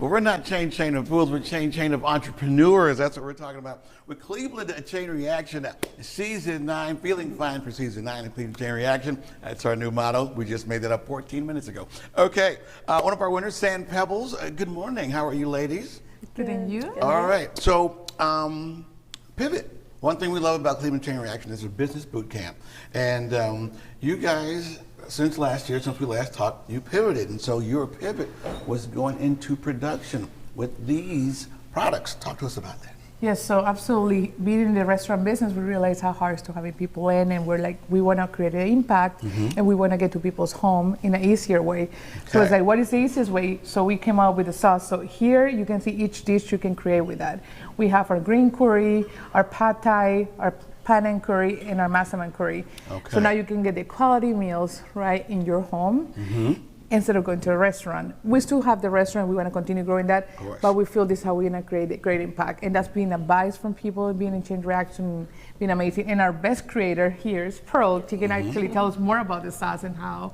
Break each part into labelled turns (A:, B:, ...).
A: Well, we're not chain of fools, we're chain of entrepreneurs. That's what we're talking about. With Cleveland Chain Reaction, Season 9, feeling fine for Season 9 of Cleveland Chain Reaction. That's our new motto. We just made that up 14 minutes ago. Okay, one of our winners, Sand Pebbles. Good morning. How are you, ladies?
B: Good, and you?
A: All right, so pivot. One thing we love about Cleveland Chain Reaction is a business boot camp. And you guys, since last year, since we last talked, you pivoted. And so your pivot was going into production with these products. Talk to us about that.
B: Yes, so absolutely. Being in the restaurant business, we realized how hard it is to having people in, and we're like, we want to create an impact, and we want to get to people's home in an easier way. Okay. So it's like, what is the easiest way? So we came up with the sauce. So here you can see each dish you can create with that. We have our green curry, our pad thai, our panang curry, and our massaman curry. Okay. So now you can get the quality meals right in your home. Instead of going to a restaurant. We still have the restaurant, we want to continue growing that, but we feel this is how we're going to create a great impact. And that's being advice from people, being in Chain Reaction, being amazing. And our best creator here is Pearl. She can actually tell us more about the sauce and how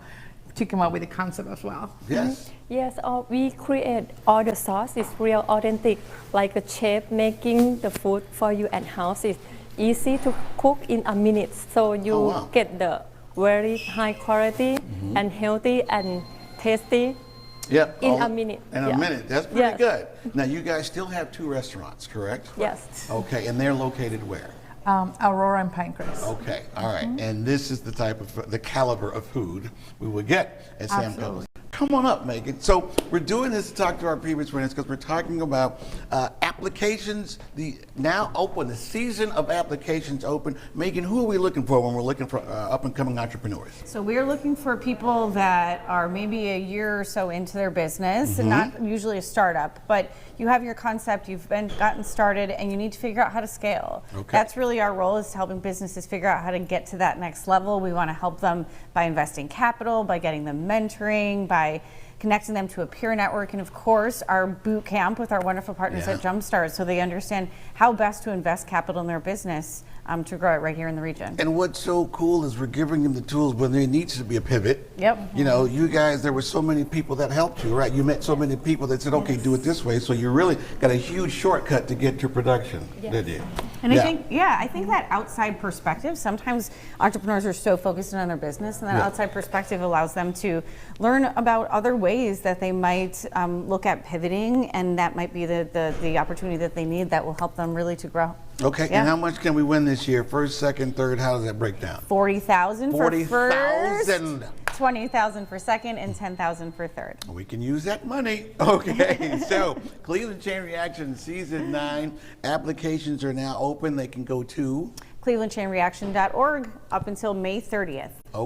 B: she came up with the concept as well.
A: Yes.
C: Yes, we create all the sauce is real authentic, like a chef making the food for you at house. It's easy to cook in a minute, so you get the very high quality and healthy and tasty in a minute.
A: In a minute, that's pretty good. Now you guys still have 2 restaurants, correct?
C: Yes.
A: Okay, and they're located where?
B: Aurora and Pinecrest.
A: Okay, all right. And this is the type of, the caliber of food we would get at Sand Pebbles. Come on up, Megan. So we're doing this to talk to our previous winners because we're talking about applications, the now open, the season of applications open. Megan, who are we looking for when we're looking for up and coming entrepreneurs?
D: So we're looking for people that are maybe a year or so into their business, and not usually a startup, but you have your concept, you've gotten started, and you need to figure out how to scale. Okay. That's really our role, is helping businesses figure out how to get to that next level. We want to help them by investing capital, by getting them mentoring, by connecting them to a peer network, and of course our boot camp with our wonderful partners at Jumpstart, so they understand how best to invest capital in their business to grow it right here in the region.
A: And what's so cool is we're giving them the tools when there needs to be a pivot.
D: Yep.
A: You know, you guys, there were so many people that helped you, right? You met so many people that said, okay, do it this way. So you really got a huge shortcut to get to production, did you?
D: And I think that outside perspective, sometimes entrepreneurs are so focused on their business, and that outside perspective allows them to learn about other ways that they might look at pivoting, and that might be the opportunity that they need that will help them really to grow.
A: Okay, and how much can we win this year? First, second, third, how does that break down?
D: 40,000 for first,
A: 40,000.
D: 20,000 for second, and 10,000 for third.
A: We can use that money. Okay, so Cleveland Chain Reaction Season 9 applications are now open. They can go to
D: clevelandchainreaction.org up until May 30th.
A: Okay.